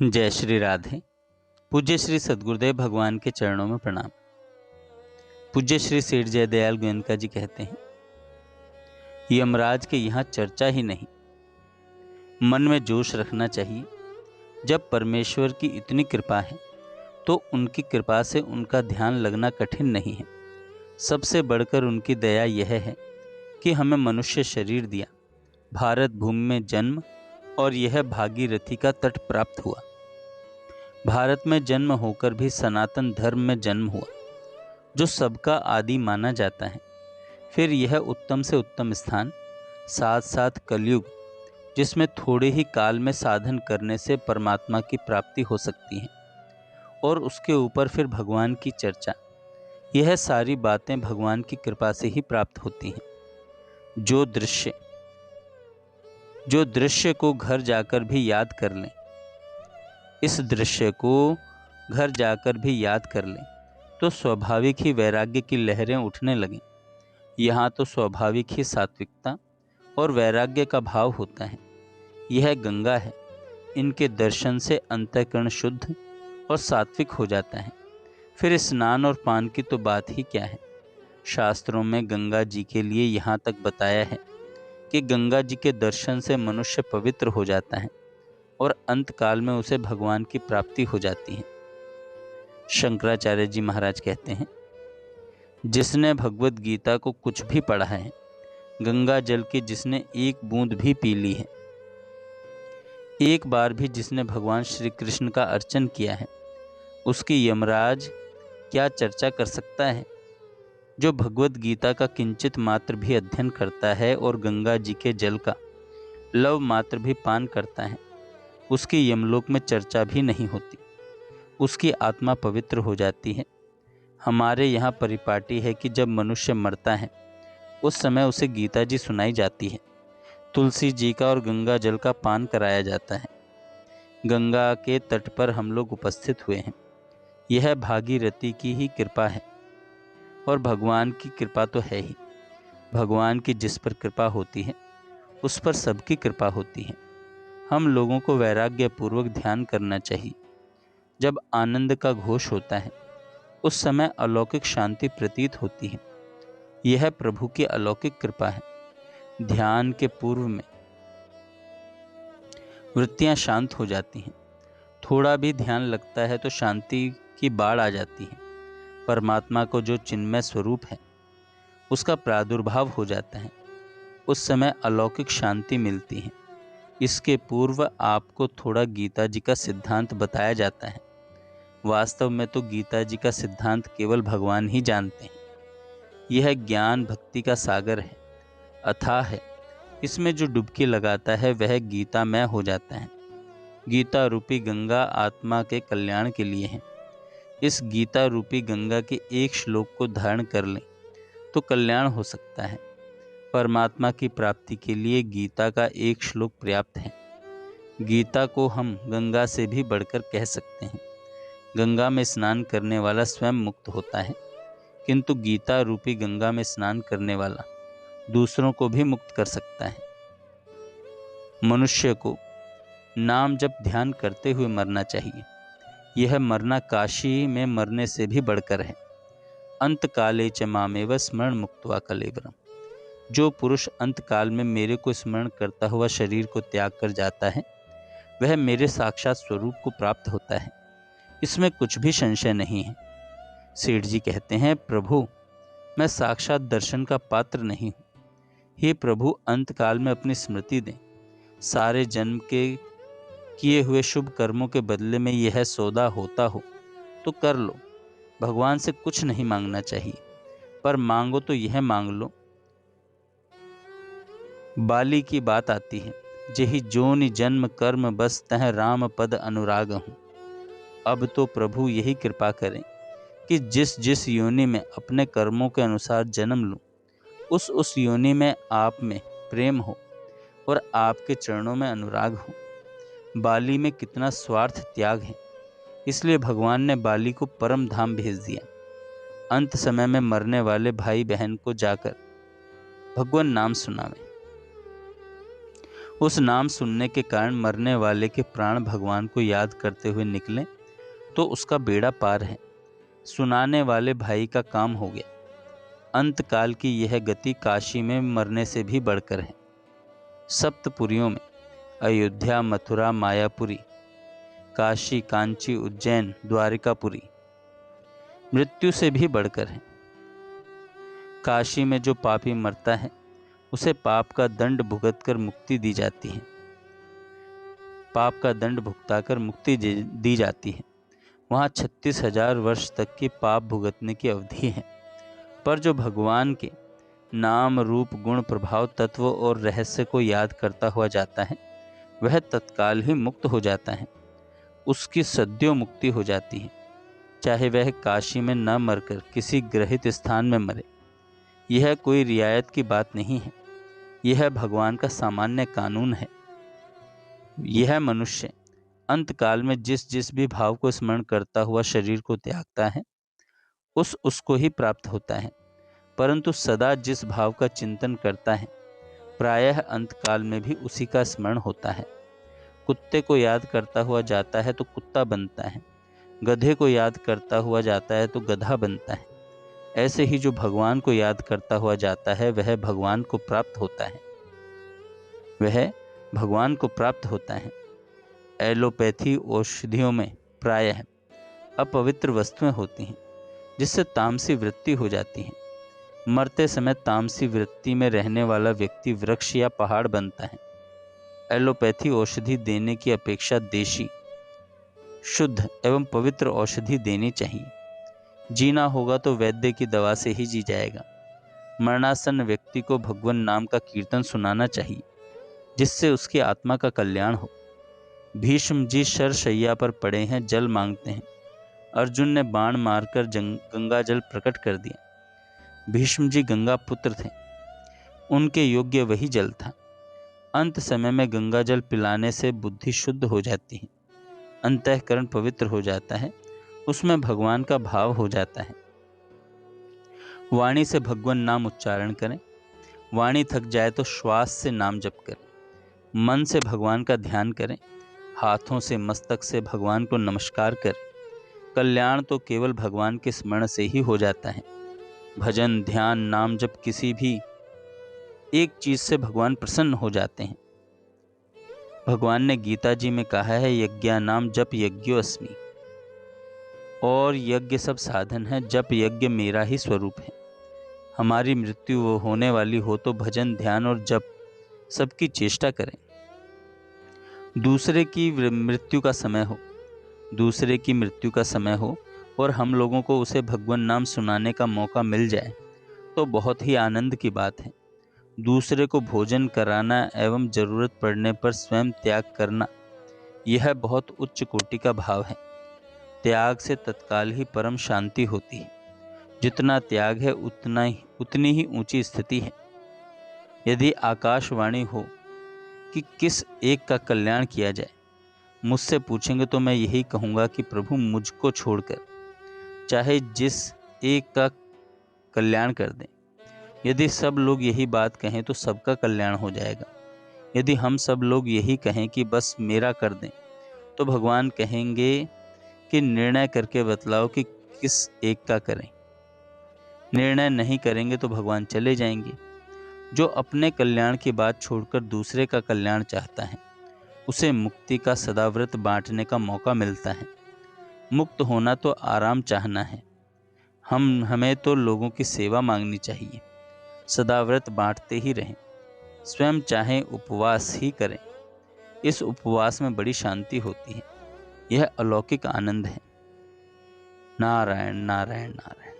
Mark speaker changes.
Speaker 1: जय श्री राधे। पूज्य श्री सद्गुरुदेव भगवान के चरणों में प्रणाम। पूज्य श्री सेठ जयदयाल गोयनका जी कहते हैं, यमराज के यहाँ चर्चा ही नहीं, मन में जोश रखना चाहिए। जब परमेश्वर की इतनी कृपा है तो उनकी कृपा से उनका ध्यान लगना कठिन नहीं है। सबसे बढ़कर उनकी दया यह है कि हमें मनुष्य शरीर दिया, भारत भूमि में जन्म और यह भागीरथी का तट प्राप्त हुआ। भारत में जन्म होकर भी सनातन धर्म में जन्म हुआ, जो सबका आदि माना जाता है। फिर यह उत्तम से उत्तम स्थान, साथ साथ कलयुग, जिसमें थोड़े ही काल में साधन करने से परमात्मा की प्राप्ति हो सकती है, और उसके ऊपर फिर भगवान की चर्चा। यह सारी बातें भगवान की कृपा से ही प्राप्त होती हैं। जो दृश्य को घर जाकर भी याद कर लें, इस दृश्य को घर जाकर भी याद कर लें तो स्वाभाविक ही वैराग्य की लहरें उठने लगें। यहाँ तो स्वाभाविक ही सात्विकता और वैराग्य का भाव होता है। यह गंगा है, इनके दर्शन से अंतःकरण शुद्ध और सात्विक हो जाता है। फिर स्नान और पान की तो बात ही क्या है। शास्त्रों में गंगा जी के लिए यहाँ तक बताया है कि गंगा जी के दर्शन से मनुष्य पवित्र हो जाता है और अंत काल में उसे भगवान की प्राप्ति हो जाती है। शंकराचार्य जी महाराज कहते हैं, जिसने भगवत गीता को कुछ भी पढ़ा है, गंगा जल की जिसने एक बूंद भी पी ली है, एक बार भी जिसने भगवान श्री कृष्ण का अर्चन किया है, उसकी यमराज क्या चर्चा कर सकता है। जो भगवत गीता का किंचित मात्र भी अध्ययन करता है और गंगा जी के जल का लव मात्र भी पान करता है, उसकी यमलोक में चर्चा भी नहीं होती, उसकी आत्मा पवित्र हो जाती है। हमारे यहाँ परिपाटी है कि जब मनुष्य मरता है उस समय उसे गीता जी सुनाई जाती है, तुलसी जी का और गंगा जल का पान कराया जाता है। गंगा के तट पर हम लोग उपस्थित हुए हैं। यह भागीरथी की ही कृपा है, और भगवान की कृपा तो है ही। भगवान की जिस पर कृपा होती है उस पर सबकी कृपा होती है। हम लोगों को वैराग्य पूर्वक ध्यान करना चाहिए। जब आनंद का घोष होता है उस समय अलौकिक शांति प्रतीत होती है। यह प्रभु की अलौकिक कृपा है। ध्यान के पूर्व में वृत्तियां शांत हो जाती हैं। थोड़ा भी ध्यान लगता है तो शांति की बाढ़ आ जाती है। परमात्मा को जो चिन्मय स्वरूप है उसका प्रादुर्भाव हो जाता है। उस समय अलौकिक शांति मिलती है। इसके पूर्व आपको थोड़ा गीता जी का सिद्धांत बताया जाता है। वास्तव में तो गीता जी का सिद्धांत केवल भगवान ही जानते हैं। यह ज्ञान भक्ति का सागर है, अथाह है। इसमें जो डुबकी लगाता है वह गीतामय हो जाता है। गीता रूपी गंगा आत्मा के कल्याण के लिए है। इस गीता रूपी गंगा के एक श्लोक को धारण कर लें तो कल्याण हो सकता है। परमात्मा की प्राप्ति के लिए गीता का एक श्लोक पर्याप्त है। गीता को हम गंगा से भी बढ़कर कह सकते हैं। गंगा में स्नान करने वाला स्वयं मुक्त होता है, किंतु गीता रूपी गंगा में स्नान करने वाला दूसरों को भी मुक्त कर सकता है। मनुष्य को नाम जप ध्यान करते हुए मरना चाहिए। यह मरना काशी में मरने से भी बढ़कर है। अंत काले च मामेव स्मरण मुक्त्वा कलेवरम। जो पुरुष अंत काल में मेरे को स्मरण करता हुआ शरीर को त्याग कर जाता है, वह मेरे साक्षात स्वरूप को प्राप्त होता है। इसमें कुछ भी संशय नहीं है। सेठ जी कहते हैं, प्रभु मैं साक्षात दर्शन का पात्र नहीं हूँ। हे प्रभु, अंत काल में अपनी स्मृति दें। सारे जन्म के किए हुए शुभ कर्मों के बदले में यह सौदा होता हो तो कर लो। भगवान से कुछ नहीं मांगना चाहिए, पर मांगो तो यह मांग लो। बाली की बात आती है, जेहि जोनि जन्म कर्म बस तह राम पद अनुराग हूँ। अब तो प्रभु यही कृपा करें कि जिस जिस योनि में अपने कर्मों के अनुसार जन्म लूँ, उस योनि में आप में प्रेम हो और आपके चरणों में अनुराग हो। बाली में कितना स्वार्थ त्याग है, इसलिए भगवान ने बाली को परम धाम भेज दिया। अंत समय में मरने वाले भाई बहन को जाकर भगवान नाम सुनावे। उस नाम सुनने के कारण मरने वाले के प्राण भगवान को याद करते हुए निकलें तो उसका बेड़ा पार है। सुनाने वाले भाई का काम हो गया। अंतकाल की यह गति काशी में मरने से भी बढ़कर है। सप्तपुरियों में अयोध्या, मथुरा, मायापुरी, काशी, कांची, उज्जैन, द्वारिकापुरी मृत्यु से भी बढ़कर है। काशी में जो पापी मरता है उसे पाप का दंड भुगतकर मुक्ति दी जाती है। पाप का दंड भुगताकर मुक्ति दी जाती है। वहाँ 36,000 वर्ष तक की पाप भुगतने की अवधि है। पर जो भगवान के नाम, रूप, गुण, प्रभाव, तत्व और रहस्य को याद करता हुआ जाता है वह तत्काल ही मुक्त हो जाता है। उसकी सद्यो मुक्ति हो जाती है, चाहे वह काशी में न मरकर किसी ग्रहित स्थान में मरे। यह कोई रियायत की बात नहीं है, यह भगवान का सामान्य कानून है। यह मनुष्य अंतकाल में जिस जिस भी भाव को स्मरण करता हुआ शरीर को त्यागता है उसको ही प्राप्त होता है। परंतु सदा जिस भाव का चिंतन करता है प्रायः अंतकाल में भी उसी का स्मरण होता है। कुत्ते को याद करता हुआ जाता है तो कुत्ता बनता है, गधे को याद करता हुआ जाता है तो गधा बनता है। ऐसे ही जो भगवान को याद करता हुआ जाता है वह भगवान को प्राप्त होता है। वह भगवान को प्राप्त होता है। एलोपैथी औषधियों में प्रायः अपवित्र वस्तुएं होती हैं जिससे तामसी वृत्ति हो जाती है। मरते समय तामसी वृत्ति में रहने वाला व्यक्ति वृक्ष या पहाड़ बनता है। एलोपैथी औषधि देने की अपेक्षा देशी, शुद्ध एवं पवित्र औषधि देनी चाहिए। जीना होगा तो वैद्य की दवा से ही जी जाएगा। मरणासन्न व्यक्ति को भगवान नाम का कीर्तन सुनाना चाहिए जिससे उसकी आत्मा का कल्याण हो। भीष्म जी शरशैया पर पड़े हैं, जल मांगते हैं। अर्जुन ने बाण मारकर गंगा जल प्रकट कर दिया। भीष्म जी गंगा पुत्र थे, उनके योग्य वही जल था। अंत समय में गंगा जल पिलाने से बुद्धि शुद्ध हो जाती है, अंतःकरण पवित्र हो जाता है, उसमें भगवान का भाव हो जाता है। वाणी से भगवान नाम उच्चारण करें। वाणी थक जाए तो श्वास से नाम जप करें। मन से भगवान का ध्यान करें। हाथों से, मस्तक से भगवान को नमस्कार करें। कल्याण तो केवल भगवान के स्मरण से ही हो जाता है। भजन, ध्यान, नाम जप किसी भी एक चीज से भगवान प्रसन्न हो जाते हैं। भगवान ने गीता जी में कहा है, यज्ञा नाम जप यज्ञो अस्मि, और यज्ञ सब साधन है, जप यज्ञ मेरा ही स्वरूप है। हमारी मृत्यु होने वाली हो तो भजन, ध्यान और जप सबकी चेष्टा करें। दूसरे की मृत्यु का समय हो और हम लोगों को उसे भगवान नाम सुनाने का मौका मिल जाए तो बहुत ही आनंद की बात है। दूसरे को भोजन कराना एवं जरूरत पड़ने पर स्वयं त्याग करना, यह बहुत उच्च कोटि का भाव है। त्याग से तत्काल ही परम शांति होती है। जितना त्याग है उतनी ही ऊंची स्थिति है। यदि आकाशवाणी हो कि किस एक का कल्याण किया जाए, मुझसे पूछेंगे तो मैं यही कहूँगा कि प्रभु मुझको छोड़कर चाहे जिस एक का कल्याण कर दें। यदि सब लोग यही बात कहें तो सबका कल्याण हो जाएगा। यदि हम सब लोग यही कहें कि बस मेरा कर दें तो भगवान कहेंगे कि निर्णय करके बतलाओ कि किस एक का करें। निर्णय नहीं करेंगे तो भगवान चले जाएंगे। जो अपने कल्याण की बात छोड़कर दूसरे का कल्याण चाहता है उसे मुक्ति का सदाव्रत बांटने का मौका मिलता है। मुक्त होना तो आराम चाहना है। हमें तो लोगों की सेवा मांगनी चाहिए। सदाव्रत बांटते ही रहें। स्वयं चाहें उपवास ही करें। इस उपवास में बड़ी शांति होती है। यह अलौकिक आनंद है। नारायण नारायण नारायण।